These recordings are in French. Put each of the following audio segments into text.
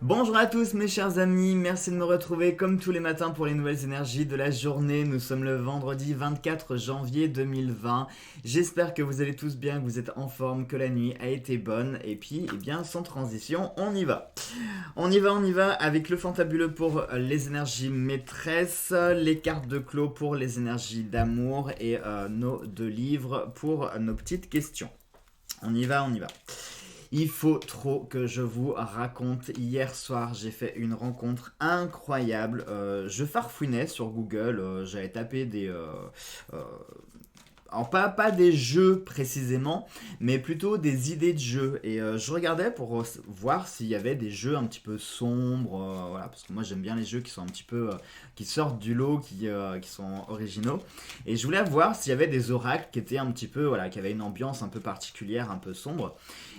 Bonjour à tous mes chers amis, merci de me retrouver comme tous les matins pour les nouvelles énergies de la journée. Nous sommes le vendredi 24 janvier 2020. J'espère que vous allez tous bien, que vous êtes en forme, que la nuit a été bonne. Et puis, eh bien, sans transition, on y va. On y va avec le fantabuleux pour les énergies maîtresses, les cartes de clos pour les énergies d'amour et nos deux livres pour nos petites questions. On y va. Il faut trop que je vous raconte. Hier soir, j'ai fait une rencontre incroyable. Je farfouinais sur Google. J'avais tapé euh, alors pas des jeux précisément, mais plutôt des idées de jeux. Et je regardais pour voir s'il y avait des jeux un petit peu sombres, voilà, parce que moi j'aime bien les jeux qui sont un petit peu, qui sortent du lot, qui sont originaux. Et je voulais voir s'il y avait des oracles qui étaient un petit peu, voilà, qui avaient une ambiance un peu particulière, un peu sombre.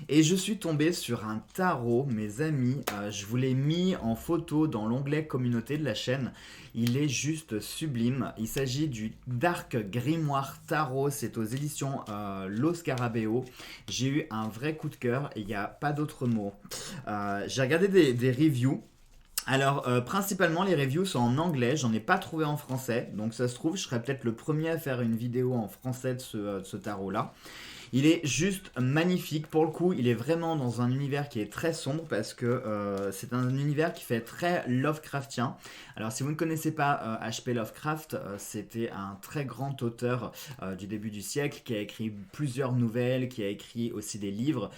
Et je suis tombé sur un tarot, mes amis. Je vous l'ai mis en photo dans l'onglet communauté de la chaîne. Il est juste sublime. Il s'agit du Dark Grimoire Tarot. C'est aux éditions Lo Scarabeo. J'ai eu un vrai coup de cœur et il n'y a pas d'autre mot. J'ai regardé des reviews. Alors, principalement, les reviews sont en anglais, j'en ai pas trouvé en français, donc ça se trouve, je serais peut-être le premier à faire une vidéo en français de ce tarot-là. Il est juste magnifique, pour le coup, il est vraiment dans un univers qui est très sombre parce que c'est un univers qui fait très Lovecraftien. Alors, si vous ne connaissez pas H.P. Lovecraft, c'était un très grand auteur du début du siècle qui a écrit plusieurs nouvelles, qui a écrit aussi des livres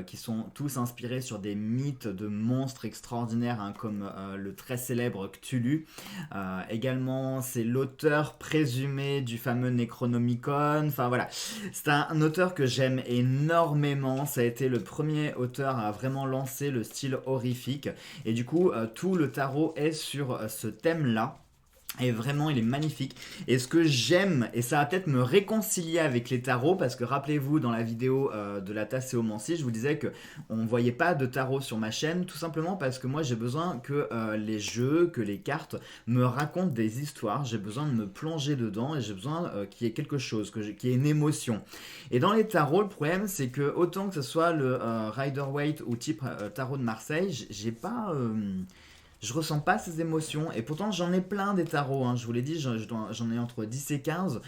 qui sont tous inspirés sur des mythes de monstres extraordinaires, hein, comme le très célèbre Cthulhu. Également, c'est l'auteur présumé du fameux Necronomicon. Enfin voilà, c'est un auteur que j'aime énormément. Ça a été le premier auteur à vraiment lancer le style horrifique. Et du coup, tout le tarot est sur ce thème-là. Et vraiment, il est magnifique. Et ce que j'aime, et ça va peut-être me réconcilier avec les tarots, parce que rappelez-vous, dans la vidéo de la tasséomancie, je vous disais que on ne voyait pas de tarot sur ma chaîne, tout simplement parce que moi, j'ai besoin que les jeux, que les cartes me racontent des histoires. J'ai besoin de me plonger dedans et j'ai besoin qu'il y ait quelque chose, qu'il y ait une émotion. Et dans les tarots, le problème, c'est que autant que ce soit le Rider-Waite ou type tarot de Marseille, j'ai pas... je ressens pas ces émotions et pourtant j'en ai plein des tarots, hein. Je vous l'ai dit, j'en ai entre 10 et 15.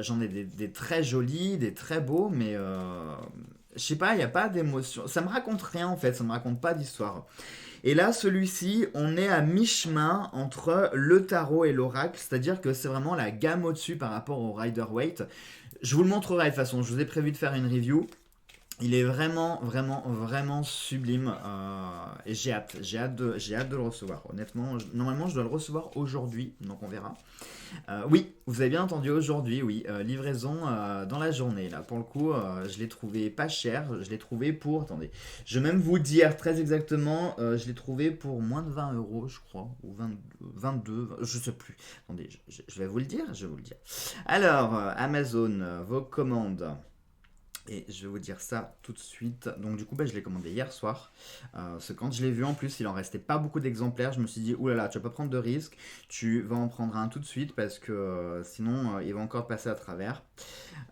J'en ai des très jolis, des très beaux, mais je sais pas, il n'y a pas d'émotion. Ça me raconte rien en fait, ça me raconte pas d'histoire. Et là, celui-ci, on est à mi-chemin entre le tarot et l'oracle, c'est-à-dire que c'est vraiment la gamme au-dessus par rapport au Rider-Waite. Je vous le montrerai de toute façon, je vous ai prévu de faire une review. Il est vraiment, vraiment, vraiment sublime et j'ai hâte de le recevoir. Honnêtement, normalement, je dois le recevoir aujourd'hui, donc on verra. Oui, vous avez bien entendu aujourd'hui, oui, livraison dans la journée. Là, pour le coup, je l'ai trouvé pas cher. Je l'ai trouvé pour, attendez, je vais même vous dire très exactement, je l'ai trouvé pour moins de 20 euros, je crois, ou 20, 22, je sais plus. Attendez, je vais vous le dire, je vais vous le dire. Alors, Amazon, vos commandes. Et je vais vous dire ça tout de suite. Donc du coup, je l'ai commandé hier soir. Parce que quand je l'ai vu en plus, il en restait pas beaucoup d'exemplaires. Je me suis dit, oulala, tu vas pas prendre de risque. Tu vas en prendre un tout de suite parce que sinon, il va encore passer à travers.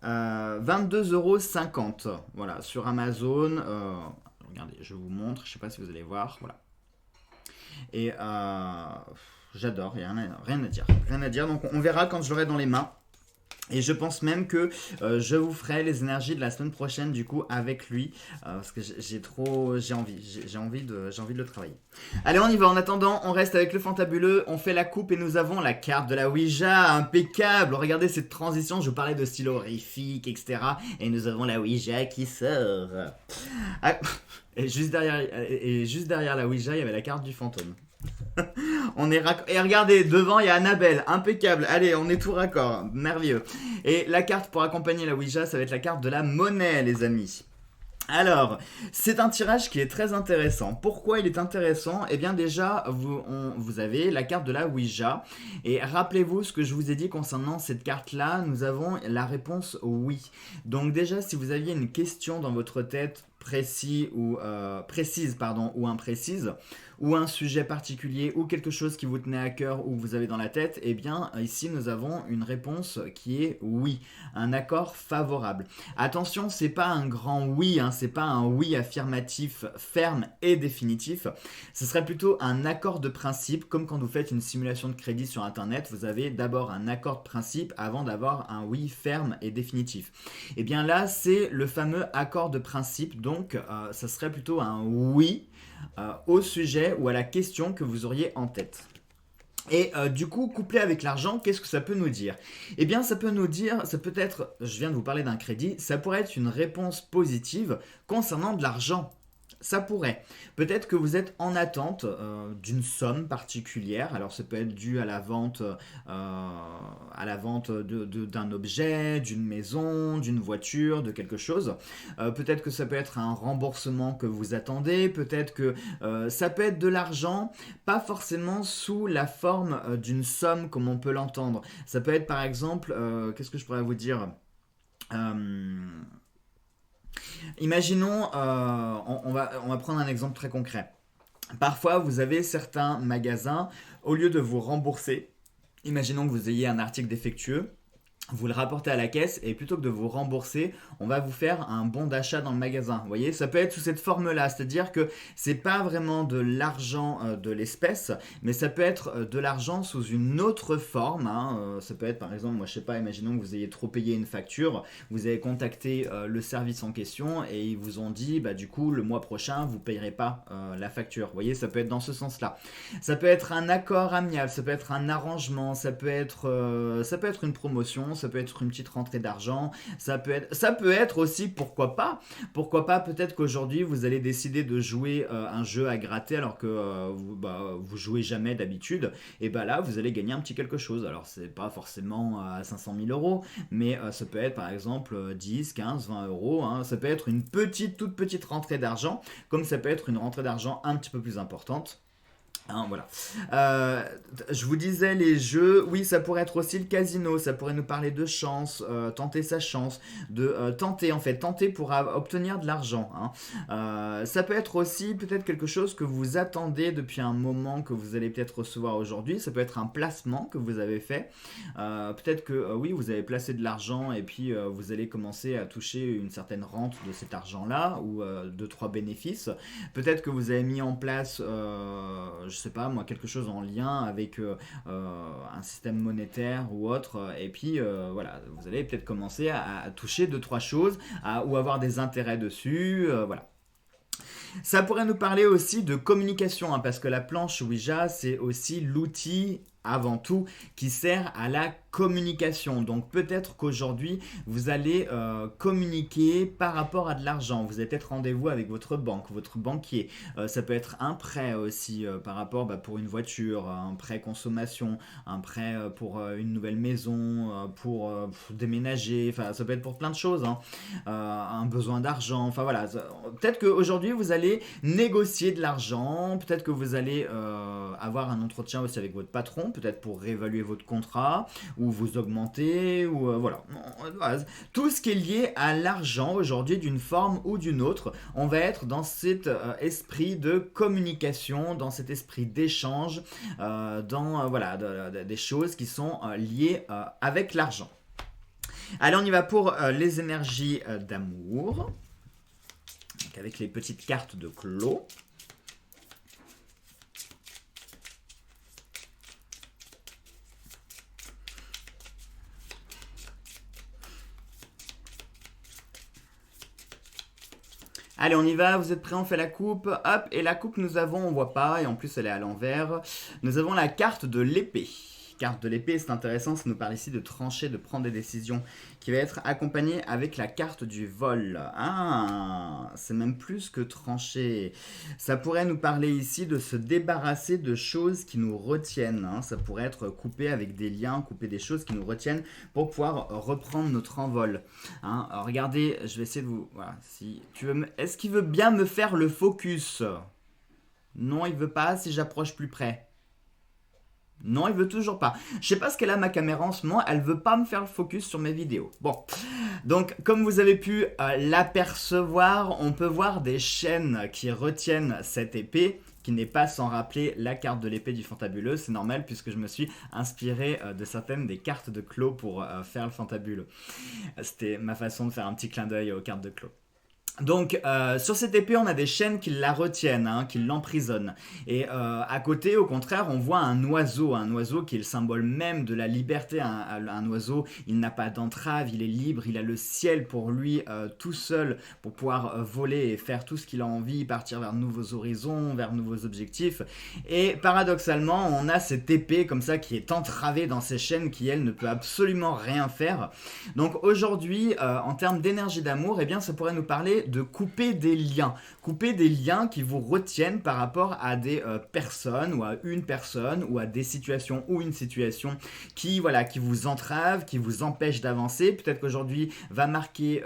22,50 €. Voilà, sur Amazon. Regardez, je vous montre. Je sais pas si vous allez voir. Voilà. Et j'adore. Il n'y a rien à dire. Rien à dire. Donc on verra quand je l'aurai dans les mains. Et je pense même que je vous ferai les énergies de la semaine prochaine du coup avec lui parce que j'ai envie de le travailler. Allez, on y va. En attendant, on reste avec le fantabuleux, on fait la coupe et nous avons la carte de la Ouija, impeccable. Regardez cette transition, je vous parlais de style horrifique, etc. Et nous avons la Ouija qui sort. Ah, et juste derrière la Ouija, il y avait la carte du fantôme. Et regardez, devant il y a Annabelle, impeccable. Allez, on est tout raccord, merveilleux. Et la carte pour accompagner la Ouija, ça va être la carte de la monnaie, les amis. Alors, c'est un tirage qui est très intéressant. Pourquoi il est intéressant? Eh bien déjà, vous avez la carte de la Ouija. Et rappelez-vous ce que je vous ai dit concernant cette carte-là, nous avons la réponse oui. Donc déjà, si vous aviez une question dans votre tête, précis ou précise ou imprécise, ou un sujet particulier ou quelque chose qui vous tenait à cœur ou que vous avez dans la tête, eh bien ici nous avons une réponse qui est oui, un accord favorable. Attention, c'est pas un grand oui, hein, c'est pas un oui affirmatif ferme et définitif, ce serait plutôt un accord de principe, comme quand vous faites une simulation de crédit sur internet, vous avez d'abord un accord de principe avant d'avoir un oui ferme et définitif. Et bien là, c'est le fameux accord de principe, donc ça serait plutôt un oui au sujet ou à la question que vous auriez en tête. Et du coup, couplé avec l'argent, qu'est-ce que ça peut nous dire? Eh bien, ça peut nous dire, ça peut être, je viens de vous parler d'un crédit, ça pourrait être une réponse positive concernant de l'argent. Ça pourrait. Peut-être que vous êtes en attente d'une somme particulière. Alors, ça peut être dû à la vente d'un objet, d'une maison, d'une voiture, de quelque chose. Peut-être que ça peut être un remboursement que vous attendez. Peut-être que ça peut être de l'argent, pas forcément sous la forme d'une somme comme on peut l'entendre. Ça peut être par exemple, qu'est-ce que je pourrais vous dire? Imaginons, on va prendre un exemple très concret. Parfois, vous avez certains magasins, au lieu de vous rembourser, imaginons que vous ayez un article défectueux, vous le rapportez à la caisse et plutôt que de vous rembourser, on va vous faire un bon d'achat dans le magasin. Vous voyez, ça peut être sous cette forme-là, c'est-à-dire que c'est pas vraiment de l'argent de l'espèce, mais ça peut être de l'argent sous une autre forme, hein. Ça peut être par exemple, moi je sais pas, imaginons que vous ayez trop payé une facture, vous avez contacté le service en question et ils vous ont dit, bah du coup le mois prochain vous payerez pas la facture. Vous voyez, ça peut être dans ce sens-là. Ça peut être un accord amiable, ça peut être un arrangement, ça peut être une promotion, ça peut être une petite rentrée d'argent, ça peut être aussi, pourquoi pas, peut-être qu'aujourd'hui vous allez décider de jouer un jeu à gratter alors que vous jouez jamais d'habitude, et bah là vous allez gagner un petit quelque chose. Alors c'est pas forcément à 500 000 euros, mais ça peut être par exemple 10, 15, 20 euros, hein. Ça peut être une toute petite rentrée d'argent, comme ça peut être une rentrée d'argent un petit peu plus importante. Hein, voilà. Je vous disais les jeux, oui, ça pourrait être aussi le casino, ça pourrait nous parler de chance, tenter sa chance, de tenter pour obtenir de l'argent, hein. Ça peut être aussi peut-être quelque chose que vous attendez depuis un moment que vous allez peut-être recevoir aujourd'hui, ça peut être un placement que vous avez fait, peut-être que oui, vous avez placé de l'argent et puis vous allez commencer à toucher une certaine rente de cet argent-là ou 2-3 bénéfices, peut-être que vous avez mis en place je sais pas moi, quelque chose en lien avec un système monétaire ou autre, et puis voilà, vous allez peut-être commencer à toucher deux trois choses, ou avoir des intérêts dessus, voilà. Ça pourrait nous parler aussi de communication, hein, parce que la planche Ouija, c'est aussi l'outil avant tout qui sert à la communication. Donc peut-être qu'aujourd'hui vous allez communiquer par rapport à de l'argent. Vous avez peut-être rendez-vous avec votre banque, votre banquier. Ça peut être un prêt aussi par rapport pour une voiture, un prêt consommation, un prêt pour une nouvelle maison, pour déménager. Enfin, ça peut être pour plein de choses, hein. Un besoin d'argent. Enfin voilà. Peut-être qu'aujourd'hui vous allez négocier de l'argent. Peut-être que vous allez avoir un entretien aussi avec votre patron, peut-être pour réévaluer votre contrat ou vous augmenter, ou voilà. Tout ce qui est lié à l'argent aujourd'hui d'une forme ou d'une autre, on va être dans cet esprit de communication, dans cet esprit d'échange, dans des choses qui sont liées avec l'argent. Allez, on y va pour les énergies d'amour, donc avec les petites cartes de Clos. Allez, on y va, vous êtes prêts, on fait la coupe. Hop, et la coupe nous avons, on voit pas, et en plus elle est à l'envers. Nous avons la carte de l'épée. Carte de l'épée, c'est intéressant, ça nous parle ici de trancher, de prendre des décisions, qui va être accompagnée avec la carte du vol. Ah, c'est même plus que trancher. Ça pourrait nous parler ici de se débarrasser de choses qui nous retiennent, hein. Ça pourrait être couper avec des liens, couper des choses qui nous retiennent pour pouvoir reprendre notre envol, hein. Alors, regardez, je vais essayer de vous... Voilà, si tu veux est-ce qu'il veut bien me faire le focus? Non, il veut pas, si j'approche plus près. Non, il veut toujours pas. Je sais pas ce qu'elle a ma caméra en ce moment, elle veut pas me faire le focus sur mes vidéos. Bon, donc comme vous avez pu l'apercevoir, on peut voir des chaînes qui retiennent cette épée, qui n'est pas sans rappeler la carte de l'épée du Fantabuleux. C'est normal puisque je me suis inspiré de certaines des cartes de Clos pour faire le Fantabuleux. C'était ma façon de faire un petit clin d'œil aux cartes de Clos. Donc sur cette épée on a des chaînes qui la retiennent, hein, qui l'emprisonnent. Et à côté au contraire on voit un oiseau qui est le symbole même de la liberté. Un oiseau, il n'a pas d'entrave, il est libre, il a le ciel pour lui tout seul pour pouvoir voler et faire tout ce qu'il a envie, partir vers de nouveaux horizons, vers de nouveaux objectifs. Et paradoxalement on a cette épée comme ça qui est entravée dans ses chaînes, qui elle ne peut absolument rien faire. Donc aujourd'hui en termes d'énergie d'amour, eh bien ça pourrait nous parler de couper des liens qui vous retiennent par rapport à des personnes ou à des situations ou une situation qui vous entrave, qui vous empêche d'avancer. Peut-être qu'aujourd'hui va marquer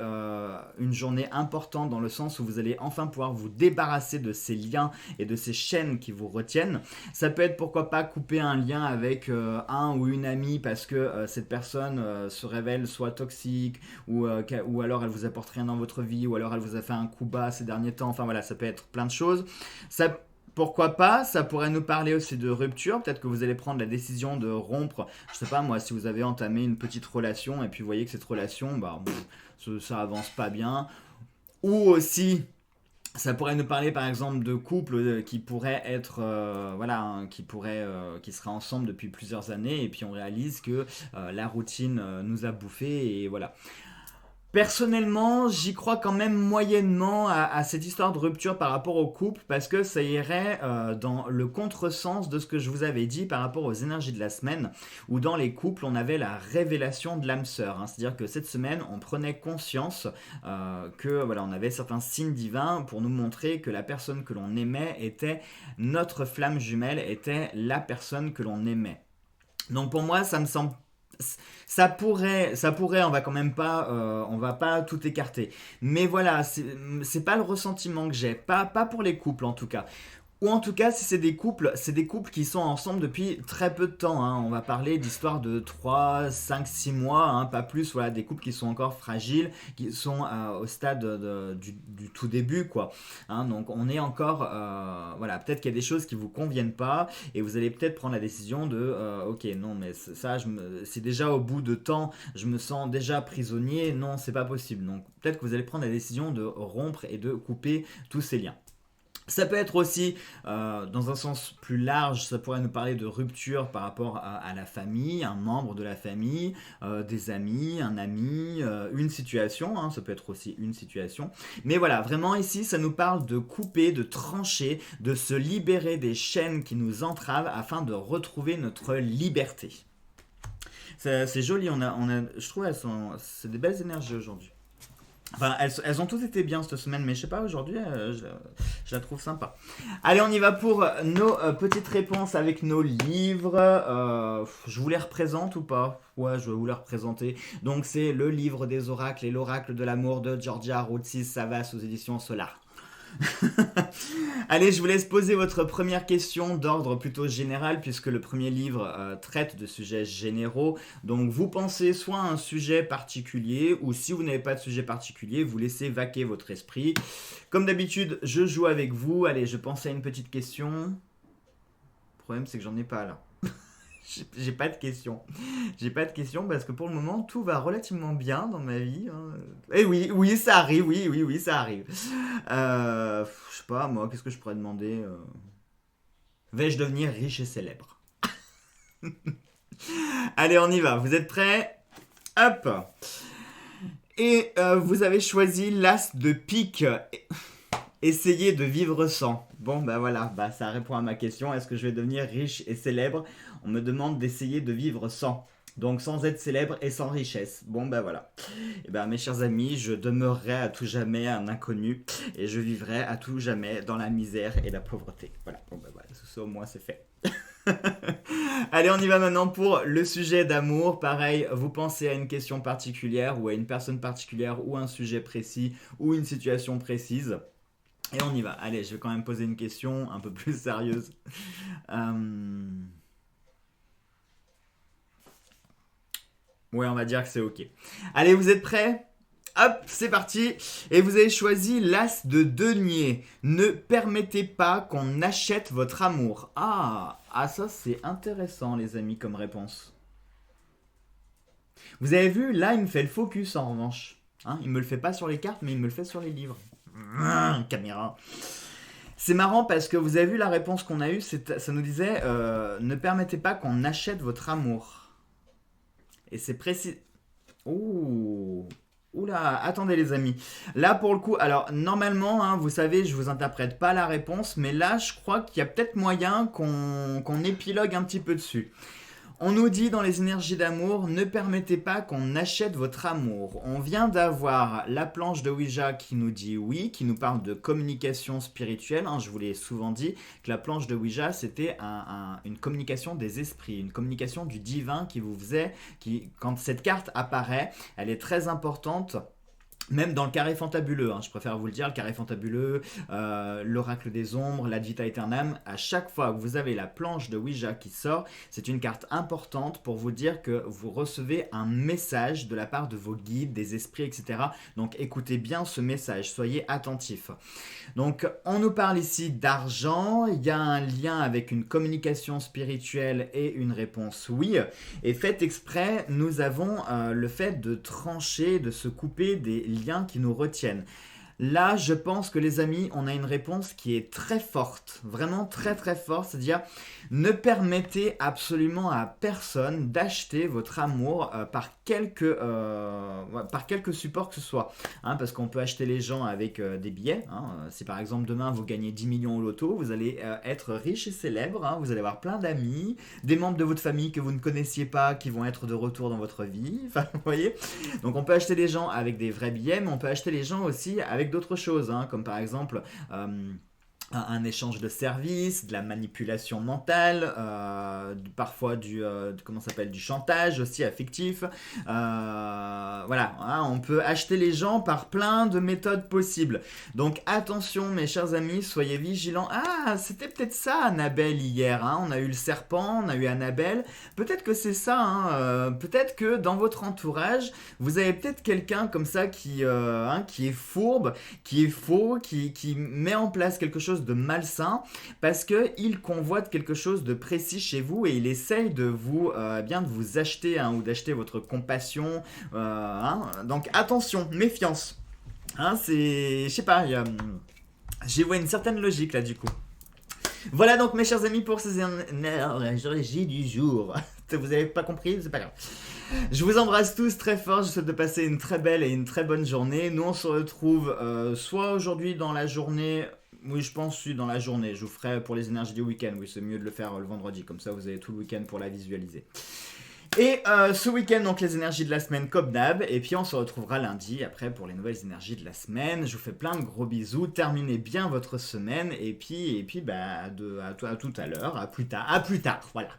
une journée importante dans le sens où vous allez enfin pouvoir vous débarrasser de ces liens et de ces chaînes qui vous retiennent. Ça peut être pourquoi pas couper un lien avec un ou une amie parce que cette personne se révèle soit toxique ou alors elle vous apporte rien dans votre vie, ou alors elle vous a fait un coup bas ces derniers temps. Enfin voilà, ça peut être plein de choses. Ça, pourquoi pas, ça pourrait nous parler aussi de rupture. Peut-être que vous allez prendre la décision de rompre, je sais pas moi, si vous avez entamé une petite relation et puis vous voyez que cette relation, ça avance pas bien. Ou aussi, ça pourrait nous parler par exemple de couples qui pourraient être, qui seraient ensemble depuis plusieurs années et puis on réalise que la routine nous a bouffé et voilà. Personnellement, j'y crois quand même moyennement à cette histoire de rupture par rapport au couple parce que ça irait dans le contresens de ce que je vous avais dit par rapport aux énergies de la semaine où dans les couples on avait la révélation de l'âme sœur, hein. C'est-à-dire que cette semaine on prenait conscience que voilà, on avait certains signes divins pour nous montrer que la personne que l'on aimait était notre flamme jumelle, était la personne que l'on aimait. Donc pour moi ça me semble, ça pourrait, on va pas tout écarter. Mais voilà, c'est pas le ressentiment que j'ai, pas pour les couples en tout cas. Ou en tout cas, si c'est des couples qui sont ensemble depuis très peu de temps, hein. On va parler d'histoires de 3, 5, 6 mois, hein, pas plus. Voilà, des couples qui sont encore fragiles, qui sont au stade du tout début, quoi. Hein, donc on est encore, voilà, peut-être qu'il y a des choses qui vous conviennent pas, et vous allez peut-être prendre la décision de, ok, non, mais ça, c'est déjà au bout de temps, je me sens déjà prisonnier, non, c'est pas possible. Donc peut-être que vous allez prendre la décision de rompre et de couper tous ces liens. Ça peut être aussi, dans un sens plus large, ça pourrait nous parler de rupture par rapport à la famille, un membre de la famille, des amis, un ami, une situation, hein, ça peut être aussi une situation. Mais voilà, vraiment ici, ça nous parle de couper, de trancher, de se libérer des chaînes qui nous entravent afin de retrouver notre liberté. C'est joli, je trouve c'est des belles énergies aujourd'hui. Enfin, elles ont toutes été bien cette semaine, mais je sais pas, aujourd'hui, je la trouve sympa. Allez, on y va pour nos petites réponses avec nos livres. Je vous les représente ou pas? Ouais, je vais vous les représenter. Donc, c'est le livre des oracles et l'oracle de l'amour de Georgia Routsis Savas aux éditions Solar. Allez, je vous laisse poser votre première question d'ordre plutôt général puisque le premier livre traite de sujets généraux. Donc vous pensez soit à un sujet particulier ou si vous n'avez pas de sujet particulier, vous laissez vaquer votre esprit. Comme d'habitude, je joue avec vous. Allez, je pense à une petite question. Le problème c'est que j'en ai pas là. J'ai pas de questions. J'ai pas de questions parce que pour le moment tout va relativement bien dans ma vie, hein. Et oui, ça arrive, oui, ça arrive. Je sais pas, moi, qu'est-ce que je pourrais demander vais-je devenir riche et célèbre? Allez, on y va. Vous êtes prêts? Hop. Et vous avez choisi l'as de pique. Essayez de vivre sans. Bon, bah voilà, ça répond à ma question. Est-ce que je vais devenir riche et célèbre? On me demande d'essayer de vivre sans. Donc sans être célèbre et sans richesse. Bon, bah voilà. Et ben mes chers amis, je demeurerai à tout jamais un inconnu et je vivrai à tout jamais dans la misère et la pauvreté. Voilà, bon bah voilà, ça au moins c'est fait. Allez, on y va maintenant pour le sujet d'amour. Pareil, vous pensez à une question particulière ou à une personne particulière ou un sujet précis ou une situation précise. Et on y va. Allez, je vais quand même poser une question un peu plus sérieuse. Ouais, on va dire que c'est ok. Allez, vous êtes prêts? Hop, c'est parti. Et vous avez choisi l'as de denier. Ne permettez pas qu'on achète votre amour. Ah, ça c'est intéressant les amis comme réponse. Vous avez vu, là il me fait le focus en revanche. Hein, il me le fait pas sur les cartes, mais il me le fait sur les livres. Caméra. C'est marrant parce que vous avez vu la réponse qu'on a eue, ça nous disait ne permettez pas qu'on achète votre amour. Et c'est précis. Ouh. Oula, attendez les amis. Là pour le coup, alors normalement, hein, vous savez, je vous interprète pas la réponse, mais là je crois qu'il y a peut-être moyen qu'on épilogue un petit peu dessus. On nous dit dans les énergies d'amour, ne permettez pas qu'on achète votre amour. On vient d'avoir la planche de Ouija qui nous dit oui, qui nous parle de communication spirituelle. Hein, je vous l'ai souvent dit que la planche de Ouija, c'était une communication des esprits, une communication du divin qui vous faisait, quand cette carte apparaît, elle est très importante. Même dans le carré fantabuleux, hein, je préfère vous le dire, le carré fantabuleux, l'oracle des ombres, l'ad vita aeternam, à chaque fois que vous avez la planche de Ouija qui sort, c'est une carte importante pour vous dire que vous recevez un message de la part de vos guides, des esprits, etc. Donc écoutez bien ce message, soyez attentifs. Donc on nous parle ici d'argent, il y a un lien avec une communication spirituelle et une réponse oui. Et faites exprès, nous avons le fait de trancher, de se couper des liens qui nous retiennent. Là, je pense que les amis, on a une réponse qui est très forte, vraiment très très forte, c'est-à-dire ne permettez absolument à personne d'acheter votre amour par quelque support que ce soit. Hein, parce qu'on peut acheter les gens avec des billets. Hein. Si par exemple demain vous gagnez 10 millions au loto, vous allez être riche et célèbre, hein, vous allez avoir plein d'amis, des membres de votre famille que vous ne connaissiez pas qui vont être de retour dans votre vie, enfin vous voyez. Donc on peut acheter les gens avec des vrais billets, mais on peut acheter les gens aussi avec d'autres choses, hein, comme par exemple un échange de services, de la manipulation mentale, parfois comment ça s'appelle, du chantage aussi affectif. Voilà, hein, on peut acheter les gens par plein de méthodes possibles. Donc attention mes chers amis, soyez vigilants. Ah, c'était peut-être ça Annabelle hier, hein. On a eu le serpent, on a eu Annabelle. Peut-être que c'est ça, hein. Peut-être que dans votre entourage, vous avez peut-être quelqu'un comme ça qui est fourbe, qui est faux, qui met en place quelque chose de malsain parce qu'il convoite quelque chose de précis chez vous et il essaye de vous de vous acheter, hein, ou d'acheter votre compassion, hein. Donc attention, méfiance, hein, c'est, je sais pas, j'y vois une certaine logique là du coup. Voilà donc mes chers amis pour ces énergies du jour. Vous avez pas compris, c'est pas grave. Je vous embrasse tous très fort, je vous souhaite de passer une très belle et une très bonne journée. Nous on se retrouve soit aujourd'hui dans la journée, oui je pense dans la journée, je vous ferai pour les énergies du week-end, oui c'est mieux de le faire le vendredi, comme ça vous avez tout le week-end pour la visualiser. Et ce week-end, donc les énergies de la semaine comme d'hab. Et puis on se retrouvera lundi après pour les nouvelles énergies de la semaine. Je vous fais plein de gros bisous. Terminez bien votre semaine. Et puis à tout à l'heure. À plus tard. Voilà.